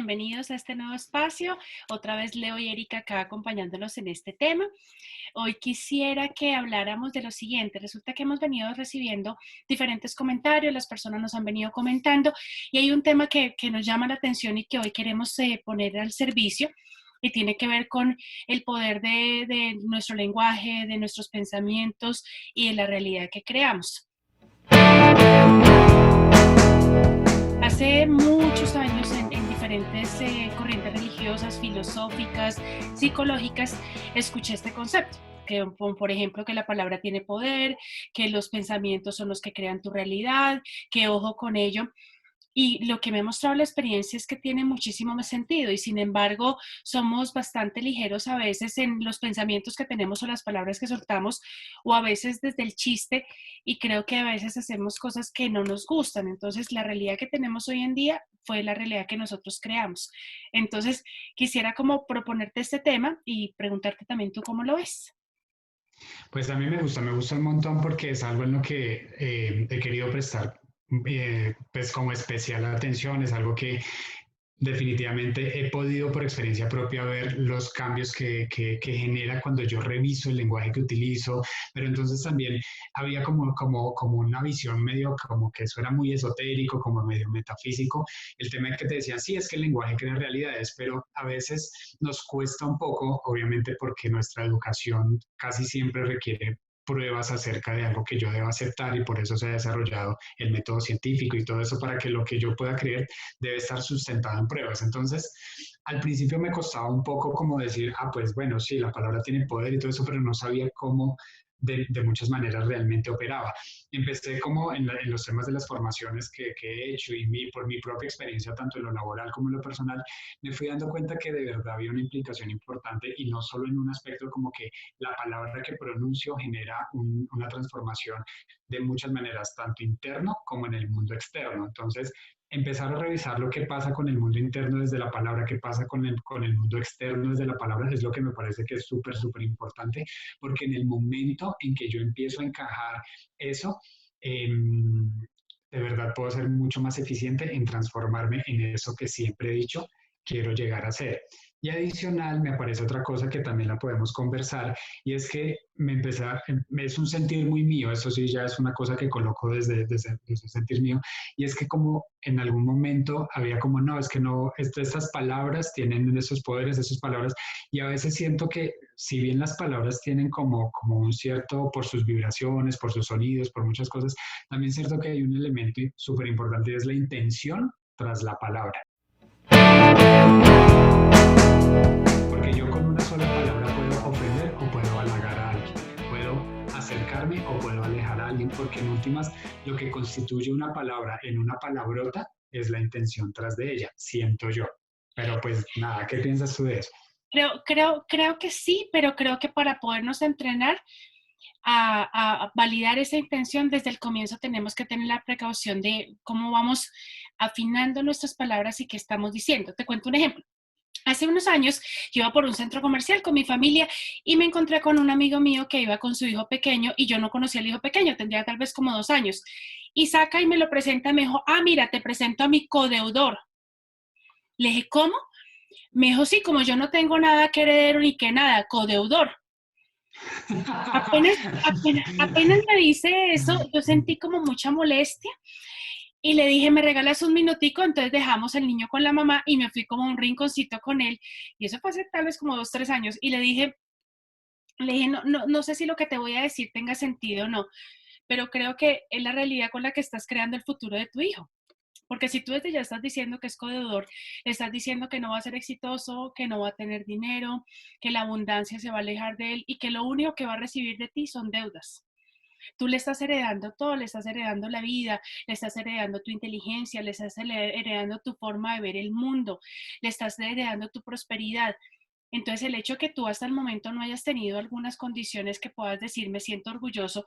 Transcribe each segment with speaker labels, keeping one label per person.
Speaker 1: bienvenidos a este nuevo espacio. Otra vez Leo y Erika acá acompañándonos en este tema. Hoy quisiera que habláramos de lo siguiente. Resulta que hemos venido recibiendo diferentes comentarios, las personas nos han venido comentando y hay un tema que nos llama la atención y que hoy queremos poner al servicio y tiene que ver con el poder de nuestro lenguaje, de nuestros pensamientos y de la realidad que creamos. Hace muchos años en diferentes corrientes religiosas, filosóficas, psicológicas, escuché este concepto. Que, por ejemplo, que la palabra tiene poder, que los pensamientos son los que crean tu realidad, que ojo con ello. Y lo que me ha mostrado la experiencia es que tiene muchísimo más sentido y sin embargo somos bastante ligeros a veces en los pensamientos que tenemos o las palabras que soltamos o a veces desde el chiste y creo que a veces hacemos cosas que no nos gustan. Entonces la realidad que tenemos hoy en día fue la realidad que nosotros creamos. Entonces quisiera como proponerte este tema y preguntarte también tú cómo lo ves.
Speaker 2: Pues a mí me gusta un montón porque es algo en lo que he querido prestar pues como especial atención, es algo que definitivamente he podido por experiencia propia ver los cambios que genera cuando yo reviso el lenguaje que utilizo, pero entonces también había como una visión medio como que eso era muy esotérico, como medio metafísico, el tema de que te decían, sí, es que el lenguaje crea realidades, pero a veces nos cuesta un poco, obviamente porque nuestra educación casi siempre requiere pruebas acerca de algo que yo debo aceptar y por eso se ha desarrollado el método científico y todo eso para que lo que yo pueda creer debe estar sustentado en pruebas. Entonces, al principio me costaba un poco como decir, ah, pues bueno, sí, la palabra tiene poder y todo eso, pero no sabía cómo de muchas maneras realmente operaba. Empecé como en los temas de las formaciones que he hecho y por mi propia experiencia, tanto en lo laboral como en lo personal, me fui dando cuenta que de verdad había una implicación importante y no solo en un aspecto como que la palabra que pronuncio genera una transformación de muchas maneras, tanto interno como en el mundo externo. Entonces, empezar a revisar lo que pasa con el mundo interno desde la palabra, qué pasa con el mundo externo desde la palabra, es lo que me parece que es súper, súper importante, porque en el momento en que yo empiezo a encajar eso, de verdad puedo ser mucho más eficiente en transformarme en eso que siempre he dicho quiero llegar a ser. Y adicional, me aparece otra cosa que también la podemos conversar, y es que es un sentir muy mío, eso sí ya es una cosa que coloco desde sentir mío, y es que como en algún momento había como, no, es que no, estas palabras tienen esos poderes, esas palabras, y a veces siento que si bien las palabras tienen como un cierto, por sus vibraciones, por sus sonidos, por muchas cosas, también es cierto que hay un elemento súper importante y es la intención tras la palabra. Porque yo con una sola palabra puedo ofender o puedo halagar a alguien, puedo acercarme o puedo alejar a alguien, porque en últimas lo que constituye una palabra en una palabrota es la intención tras de ella, siento yo. Pero pues nada, ¿qué piensas tú de eso?
Speaker 1: Creo que sí, pero creo que para podernos entrenar a validar esa intención desde el comienzo tenemos que tener la precaución de cómo vamos afinando nuestras palabras y qué estamos diciendo. Te cuento un ejemplo. Hace unos años yo iba por un centro comercial con mi familia y me encontré con un amigo mío que iba con su hijo pequeño y yo no conocía al hijo pequeño, tendría tal vez como 2 años. Y saca y me lo presenta y me dijo, ah, mira, te presento a mi codeudor. Le dije, ¿cómo? Me dijo, sí, como yo no tengo nada que heredero ni que nada, codeudor. Apenas me dice eso, yo sentí como mucha molestia y le dije, ¿me regalas un minutico? Entonces dejamos el niño con la mamá y me fui como a un rinconcito con él. Y eso fue hace tal vez como 2, 3 años. Y le dije, no sé si lo que te voy a decir tenga sentido o no, pero creo que es la realidad con la que estás creando el futuro de tu hijo. Porque si tú desde ya estás diciendo que es codeudor, estás diciendo que no va a ser exitoso, que no va a tener dinero, que la abundancia se va a alejar de él y que lo único que va a recibir de ti son deudas. Tú le estás heredando todo, le estás heredando la vida, le estás heredando tu inteligencia, le estás heredando tu forma de ver el mundo, le estás heredando tu prosperidad. Entonces, el hecho de que tú hasta el momento no hayas tenido algunas condiciones que puedas decir, me siento orgulloso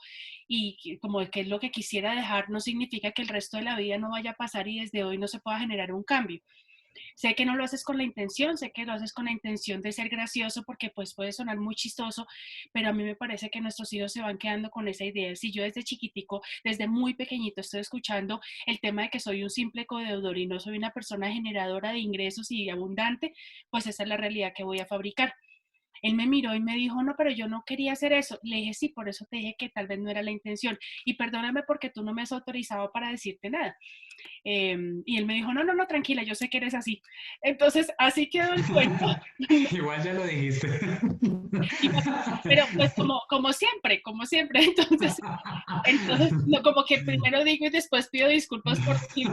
Speaker 1: y como que es lo que quisiera dejar, no significa que el resto de la vida no vaya a pasar y desde hoy no se pueda generar un cambio. Sé que no lo haces con la intención, sé que lo haces con la intención de ser gracioso porque pues puede sonar muy chistoso, pero a mí me parece que nuestros hijos se van quedando con esa idea. Si yo desde chiquitico, desde muy pequeñito estoy escuchando el tema de que soy un simple codeudor y no soy una persona generadora de ingresos y abundante, pues esa es la realidad que voy a fabricar. Él me miró y me dijo, no, pero yo no quería hacer eso. Le dije, sí, por eso te dije que tal vez no era la intención. Y perdóname porque tú no me has autorizado para decirte nada. Y él me dijo, no, no, no, tranquila, yo sé que eres así. Entonces, así quedó el cuento.
Speaker 2: Igual ya lo dijiste.
Speaker 1: Y pero pues como siempre, entonces no, como que primero digo y después pido disculpas por decir,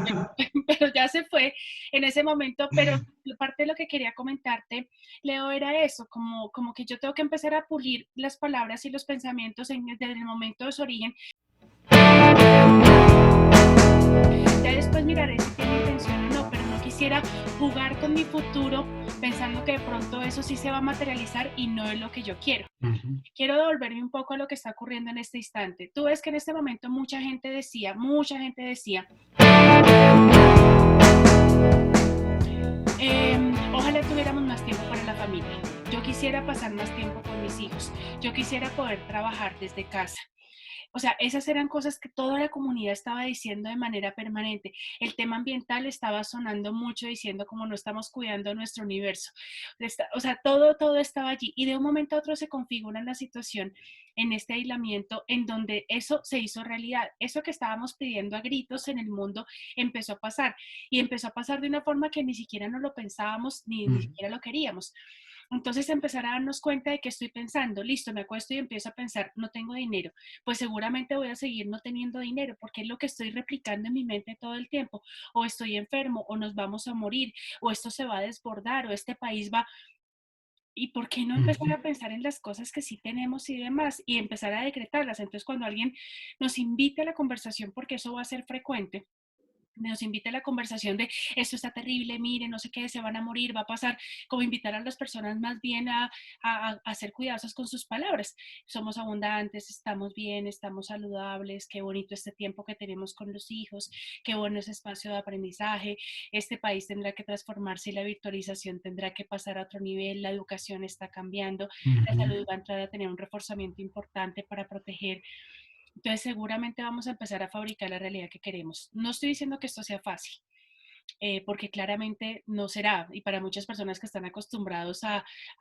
Speaker 1: pero ya se fue en ese momento, pero parte de lo que quería comentarte, Leo, era eso, como que yo tengo que empezar a pulir las palabras y los pensamientos desde el momento de su origen. Ya después miraré si tiene intención o no, pero no quisiera jugar con mi futuro pensando que de pronto eso sí se va a materializar y no es lo que yo quiero. Quiero devolverme un poco a lo que está ocurriendo en este instante. Tú ves que en este momento mucha gente decía, ojalá tuviéramos más tiempo para la familia. Yo quisiera pasar más tiempo con mis hijos. Yo quisiera poder trabajar desde casa. O sea, esas eran cosas que toda la comunidad estaba diciendo de manera permanente. El tema ambiental estaba sonando mucho diciendo como no estamos cuidando nuestro universo. O sea, todo estaba allí. Y de un momento a otro se configura la situación en este aislamiento en donde eso se hizo realidad. Eso que estábamos pidiendo a gritos en el mundo empezó a pasar. Y empezó a pasar de una forma que ni siquiera nos lo pensábamos ni siquiera lo queríamos. Entonces empezar a darnos cuenta de que estoy pensando, listo, me acuesto y empiezo a pensar, no tengo dinero, pues seguramente voy a seguir no teniendo dinero porque es lo que estoy replicando en mi mente todo el tiempo, o estoy enfermo, o nos vamos a morir, o esto se va a desbordar, o este país va. ¿Y por qué no empezar a pensar en las cosas que sí tenemos y demás y empezar a decretarlas? Entonces, cuando alguien nos invite a la conversación, porque eso va a ser frecuente, nos invita a la conversación de esto está terrible, miren, no sé qué, se van a morir, va a pasar, como invitar a las personas más bien a ser cuidadosas con sus palabras. Somos abundantes, estamos bien, estamos saludables, qué bonito este tiempo que tenemos con los hijos, qué bueno ese espacio de aprendizaje, este país tendrá que transformarse y la virtualización tendrá que pasar a otro nivel, la educación está cambiando, la salud va a entrar a tener un reforzamiento importante para proteger. Entonces seguramente vamos a empezar a fabricar la realidad que queremos. No estoy diciendo que esto sea fácil, porque claramente no será, y para muchas personas que están acostumbrados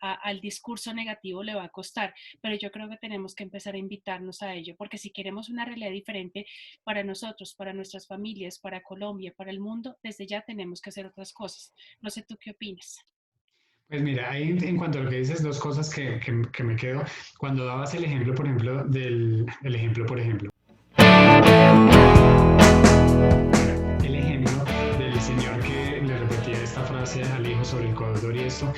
Speaker 1: al discurso negativo le va a costar, pero yo creo que tenemos que empezar a invitarnos a ello, porque si queremos una realidad diferente para nosotros, para nuestras familias, para Colombia, para el mundo, desde ya tenemos que hacer otras cosas. No sé tú qué opinas.
Speaker 2: Pues mira, ahí en cuanto a lo que dices, dos cosas que me quedo. Cuando dabas el ejemplo, por ejemplo, el ejemplo, por ejemplo, el ejemplo del señor que le repetía esta frase al hijo sobre el codor y esto,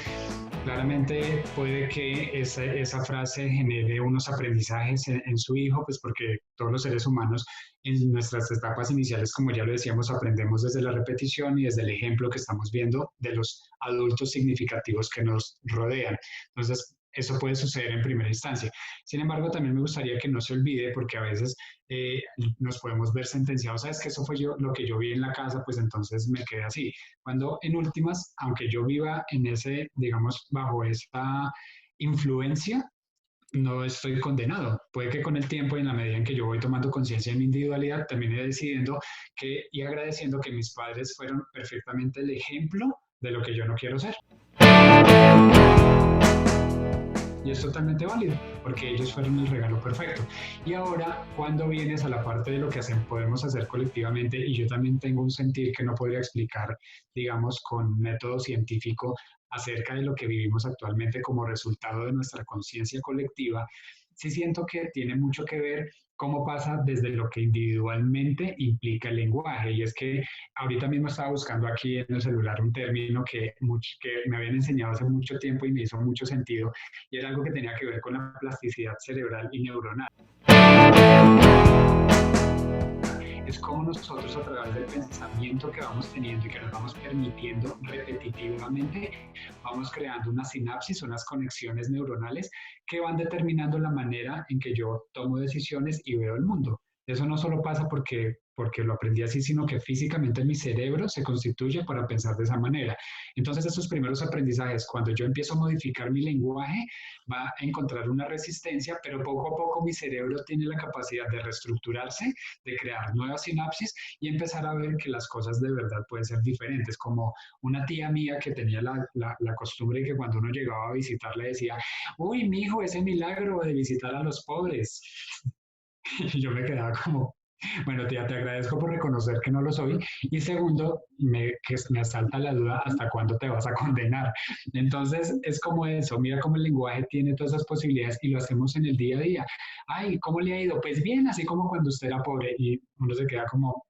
Speaker 2: claramente puede que esa frase genere unos aprendizajes en su hijo, pues porque todos los seres humanos en nuestras etapas iniciales, como ya lo decíamos, aprendemos desde la repetición y desde el ejemplo que estamos viendo de los adultos significativos que nos rodean. Entonces, eso puede suceder en primera instancia. Sin embargo, también me gustaría que no se olvide, porque a veces eh, nos podemos ver sentenciados, sabes que eso fue yo lo que yo vi en la casa, pues entonces me quedé así. Cuando en últimas, aunque yo viva en ese, digamos, bajo esta influencia, no estoy condenado. Puede que con el tiempo y en la medida en que yo voy tomando conciencia de mi individualidad, termine decidiendo que y agradeciendo que mis padres fueron perfectamente el ejemplo de lo que yo no quiero ser. Y es totalmente válido, porque ellos fueron el regalo perfecto. Y ahora, cuando vienes a la parte de lo que podemos hacer colectivamente, y yo también tengo un sentir que no podría explicar, digamos, con método científico acerca de lo que vivimos actualmente como resultado de nuestra conciencia colectiva, sí siento que tiene mucho que ver cómo pasa desde lo que individualmente implica el lenguaje. Y es que ahorita mismo estaba buscando aquí en el celular un término que me habían enseñado hace mucho tiempo y me hizo mucho sentido, y era algo que tenía que ver con la plasticidad cerebral y neuronal. Es como nosotros a través del pensamiento que vamos teniendo y que nos vamos permitiendo repetitivamente, vamos creando una sinapsis, unas conexiones neuronales que van determinando la manera en que yo tomo decisiones y veo el mundo. eso no solo pasa porque lo aprendí así, sino que físicamente mi cerebro se constituye para pensar de esa manera. Entonces, esos primeros aprendizajes, cuando yo empiezo a modificar mi lenguaje, va a encontrar una resistencia, pero poco a poco mi cerebro tiene la capacidad de reestructurarse, de crear nuevas sinapsis y empezar a ver que las cosas de verdad pueden ser diferentes, como una tía mía que tenía la costumbre de que cuando uno llegaba a visitarle decía, uy, mi hijo, ese milagro de visitar a los pobres. Y yo me quedaba como, bueno, tía, te agradezco por reconocer que no lo soy. Y segundo, que me asalta la duda hasta cuándo te vas a condenar. Entonces, es como eso, mira cómo el lenguaje tiene todas esas posibilidades y lo hacemos en el día a día. Ay, ¿cómo le ha ido? Pues bien, así como cuando usted era pobre y uno se queda como,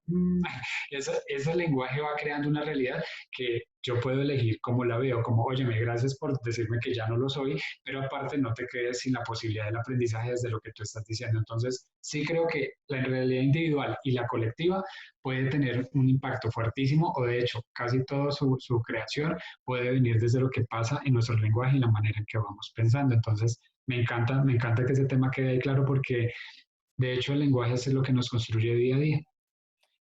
Speaker 2: ese lenguaje va creando una realidad que yo puedo elegir cómo la veo, como, óyeme, gracias por decirme que ya no lo soy, pero aparte no te quedes sin la posibilidad del aprendizaje desde lo que tú estás diciendo. Entonces, sí creo que la realidad individual y la colectiva puede tener un impacto fuertísimo o de hecho casi toda su creación puede venir desde lo que pasa en nuestro lenguaje y la manera en que vamos pensando. Entonces, me encanta que ese tema quede ahí claro porque de hecho el lenguaje es lo que nos construye día a día.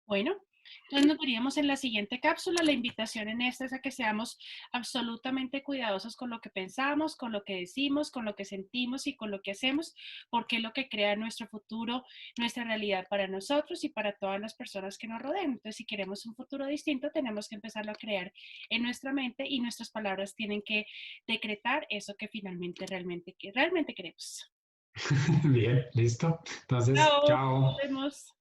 Speaker 1: Bueno, entonces nos veríamos en la siguiente cápsula. La invitación en esta es a que seamos absolutamente cuidadosos con lo que pensamos, con lo que decimos, con lo que sentimos y con lo que hacemos, porque es lo que crea nuestro futuro, nuestra realidad para nosotros y para todas las personas que nos rodean. Entonces, si queremos un futuro distinto, tenemos que empezarlo a crear en nuestra mente y nuestras palabras tienen que decretar eso que finalmente realmente queremos.
Speaker 2: Bien, listo. Entonces,
Speaker 1: Chao, nos
Speaker 2: chao.
Speaker 1: vemos.